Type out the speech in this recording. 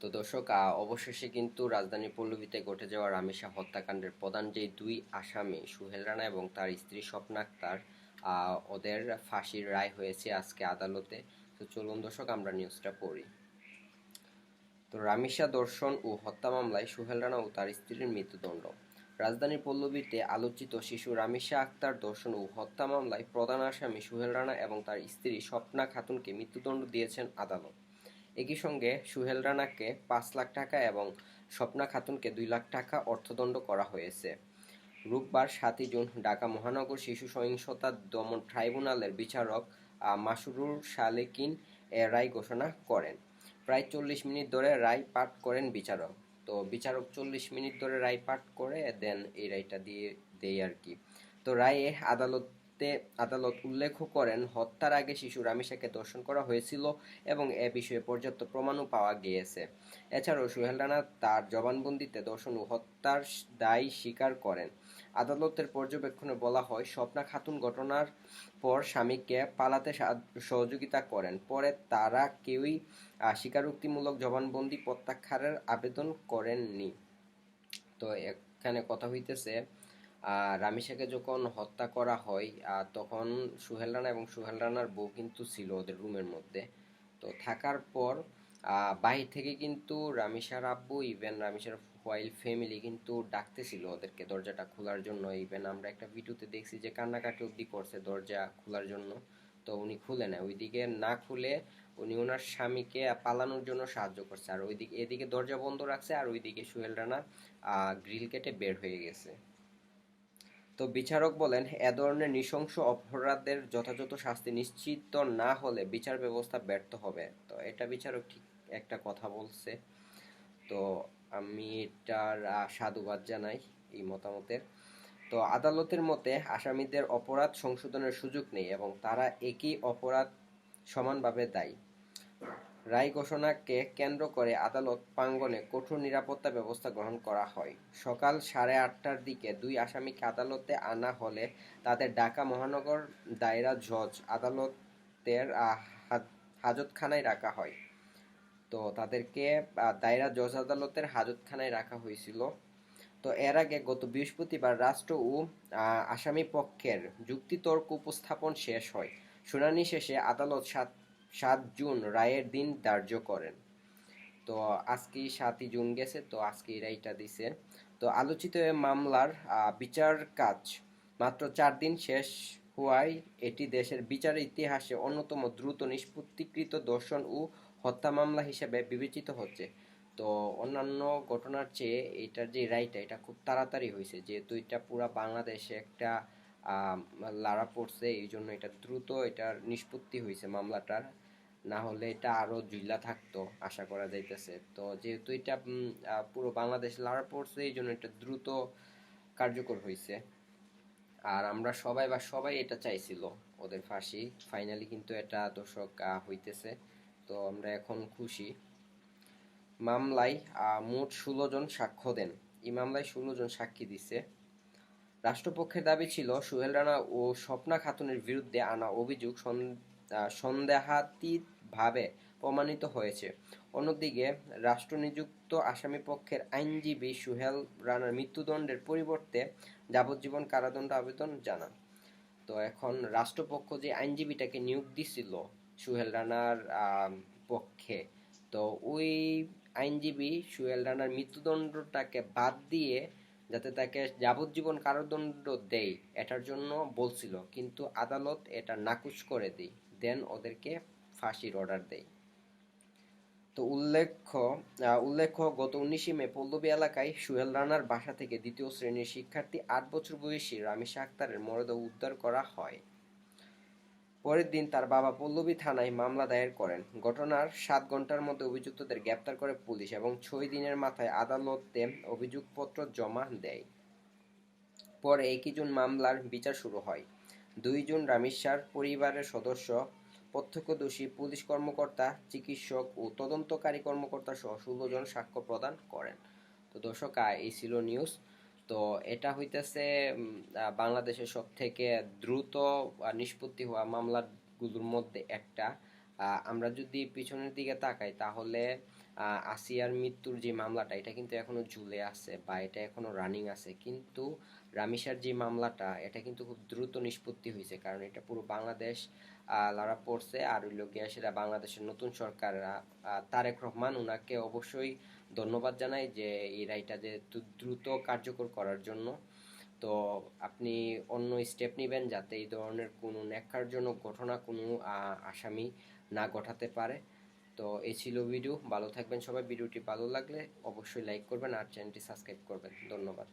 তো দর্শক অবশেষে কিন্তু রাজধানী পল্লবীতে ঘটে যাওয়া রামেসা হত্যাকাণ্ডের প্রধান যে দুই আসামি সুহেল রানা এবং তার স্ত্রী স্বপ্না আক্তার ওদের ফাঁসির রায় হয়েছে আজকে আদালতে। তো চলুন দর্শক আমরা নিউজটা পড়ি। তো রামেসা ধর্ষণ ও হত্যা মামলায় সুহেল রানা ও তার স্ত্রীর মৃত্যুদণ্ড। রাজধানীর পল্লবীতে আলোচিত শিশু রামেসা আক্তার ধর্ষণ ও হত্যা মামলায় প্রধান আসামি সুহেল রানা এবং তার স্ত্রী স্বপ্না খাতুনকে মৃত্যুদণ্ড দিয়েছেন আদালত। একই সঙ্গে সুহেল রানাকে ৫ লাখ টাকা এবং স্বপ্না খাতুনকে ২ লাখ টাকা অর্থদণ্ড করা হয়েছে। রোববার ৭ই জুন ঢাকা মহানগর শিশু সহিংসতা দমন ট্রাইব্যুনালের বিচারক মাসরুর সালেকিন এ রায় ঘোষণা করেন। প্রায় ৪০ মিনিট ধরে রায় পাঠ করেন বিচারক। তো বিচারক ৪০ মিনিট ধরে রায় পাঠ করে দেন, এই রায়টা দিয়ে দেয় আর কি। তো রায়ে আদালত উল্লেখ করেন, হত্যার আগে শিশু রামেসাকে ধর্ষণ করা হয়েছিল এবং এ বিষয়ে পর্যাপ্ত প্রমাণও পাওয়া গিয়েছে। এছাড়াও সুহেল রানা তার জবানবন্দিতে ধর্ষণ ও হত্যার দায় স্বীকার করেন। আদালতের পর্যবেক্ষণে বলা হয়, স্বপ্না খাতুন ঘটনার পর স্বামীকে পালাতে সহযোগিতা করেন। পরে তারা কেউই স্বীকারোক্তিমূলক জবানবন্দি প্রত্যাহারের আবেদন করেননি। তো এখানে কথা হইতেছে, রামিসাকে যখন হত্যা করা হয় তখন সুহেল রানা এবং সুহেল রানার বউ কিন্তু ছিল ওদের রুমের মধ্যে। তো থাকার পর বাহির থেকে কিন্তু রামিসার আব্বু ইভেন রামিসার ওয়াইল ফ্যামিলি কিন্তু ডাকতেছিল ওদেরকে দরজাটা খোলার জন্য। ইভেন আমরা একটা ভিডিওতে দেখছি যে কান্নাকাটি অব্দি করছে দরজা খোলার জন্য। তো উনি খুলে নেয়, ওইদিকে না খুলে উনি ওনার স্বামীকে পালানোর জন্য সাহায্য করছে, আর ওইদিকে এদিকে দরজা বন্ধ রাখছে, আর ওইদিকে সুহেল রানা গ্রিল কেটে বের হয়ে গেছে। তো বিচারক বলেন, এ ধরনের নৃশংস অপরাধের যথাযথ শাস্তি নিশ্চিত না হলে বিচার ব্যবস্থা ব্যর্থ হবে। তো এটা বিচারক ঠিক একটা কথা বলছে। তো আমি এটার সাধুবাদ জানাই এই মতামতের। তো আদালতের মতে আসামিদের অপরাধ সংশোধনের সুযোগ নেই এবং তারা একই অপরাধ সমানভাবে দায়ী। রায় ঘোষণাকে কেন্দ্র করে আদালত প্রাঙ্গণে কঠোর নিরাপত্তা ব্যবস্থা গ্রহণ করা হয়। সকাল 8:30টার দিকে দুই আসামিকে আদালতে আনা হলে তাদের ঢাকা মহানগর দায়রা জজ আদালতের হাজতখানায় রাখা হয়। তো তাদেরকে দায়রা জজ আদালতের হাজতখানায় রাখা হয়েছিল। তো এর আগে গত বৃহস্পতিবার রাষ্ট্র ও আসামি পক্ষের যুক্তিতর্ক উপস্থাপন শেষ হয়। শুনানি শেষে আদালত ৭ জুন রায়ের দিন ধার্য করেন। তো আজকে ৭ই জুন গেছে, তো আজকে রায়টা দিছে। তো আলোচিত এ মামলার বিচার কাজ মাত্র ৪ দিন শেষ হওয়ায় এটি দেশের বিচারের ইতিহাসে অন্যতম দ্রুত নিষ্পত্তিকৃত ধর্ষণ ও হত্যা মামলা হিসেবে বিবেচিত হচ্ছে। তো অন্যান্য ঘটনার চেয়ে এটার যে রায়টা এটা খুব তাড়াতাড়ি হয়েছে, যেহেতু এটা পুরা বাংলাদেশে একটা লাড়া পড়ছে, এই জন্য এটা দ্রুত এটার নিষ্পত্তি হয়েছে মামলাটার। না হলে এটা আরো ঝুইলা থাকতো আশা করা যাইতেছে। তো যেহেতু এটা পুরো বাংলাদেশ লাড়া পড়ছে, এই জন্য এটা দ্রুত কার্যকর হয়েছে। আর আমরা সবাই এটা চাইছিল, ওদের ফাঁসি। ফাইনালি কিন্তু এটা দর্শক হইতেছে। তো আমরা এখন খুশি। মামলায় মোট ১৬ জন সাক্ষ্য দেন। এই মামলায় ১৬ জন সাক্ষী দিছে। রাষ্ট্রপক্ষের দাবি ছিল, সোহেল রানা ও স্বপ্না খাতুনের বিরুদ্ধে আনা অভিযোগ সন্দেহাতীতভাবে প্রমাণিত হয়েছে। অন্যদিকে রাষ্ট্রনিযুক্ত আসামিপক্ষের আইনজীবী সোহেল রানার মৃত্যুদণ্ডের পরিবর্তে যাবজ্জীবন কারাদণ্ড আবেদন জানান। তো এখন রাষ্ট্রপক্ষ যে আইনজীবীটাকে নিয়োগ দিছিল সোহেল রানার পক্ষে, তো ওই আইনজীবী সোহেল রানার মৃত্যুদণ্ডটাকে বাদ দিয়ে যাতে তাকে যাবজ্জীবন কারাদণ্ড দেয় এটার জন্য বলছিল, কিন্তু আদালত এটা নাকচ করে দেন ওদেরকে ফাঁসির অর্ডার দেয়। তো উল্লেখ্য গত ১৯ মে পল্লবী এলাকায় সোহেল রানার বাসা থেকে দ্বিতীয় শ্রেণীর শিক্ষার্থী ৮ বছর বয়সী রামেসা আক্তারের মরদেহ উদ্ধার করা হয়। পরের দিন তার বাবা পল্লবী থানায় মামলা দায়ের করেন। ঘটনার ৭ ঘণ্টার মধ্যে অভিযুক্তদের গ্রেপ্তার করে পুলিশ এবং ৬ দিনের মাথায় আদালতে অভিযোগপত্র জমা দেয়। পরে ১ জুন মামলার বিচার শুরু হয়। ২ জুন রামেসার পরিবারের সদস্য, প্রত্যক্ষদর্শী, পুলিশ কর্মকর্তা, চিকিৎসক ও তদন্তকারী কর্মকর্তা সহ ১৬ জন সাক্ষ্য প্রদান করেন। তো দর্শক, এই ছিল নিউজ। তো এটা হইতেছে বাংলাদেশের সব থেকে দ্রুত নিষ্পত্তি হওয়া মামলাগুলোর মধ্যে একটা। আমরা যদি পিছনের দিকে তাকাই তাহলে আসিয়ার মৃত্যুর যে মামলাটা এটা কিন্তু এখনো ঝুলে আছে বা এটা এখনো রানিং আছে, কিন্তু রামিসার যে মামলাটা এটা কিন্তু খুব দ্রুত নিষ্পত্তি হয়েছে, কারণ এটা পুরো বাংলাদেশ লারা পড়ছে। আর হইল গিয়া সেটা বাংলাদেশের নতুন সরকার তারেক রহমান, ওনাকে অবশ্যই ধন্যবাদ জানাই যে এই রায়টা যে দ্রুত কার্যকর করার জন্য। তো আপনি অন্য স্টেপ নেবেন যাতে এই ধরনের কোনো ন্যাক্কারজনক ঘটনা কোনো আসামি না ঘটাতে পারে। তো এই ছিল ভিডিও, ভালো থাকবেন সবাই। ভিডিওটি ভালো লাগলে অবশ্যই লাইক করবেন আর চ্যানেলটি সাবস্ক্রাইব করবেন। ধন্যবাদ।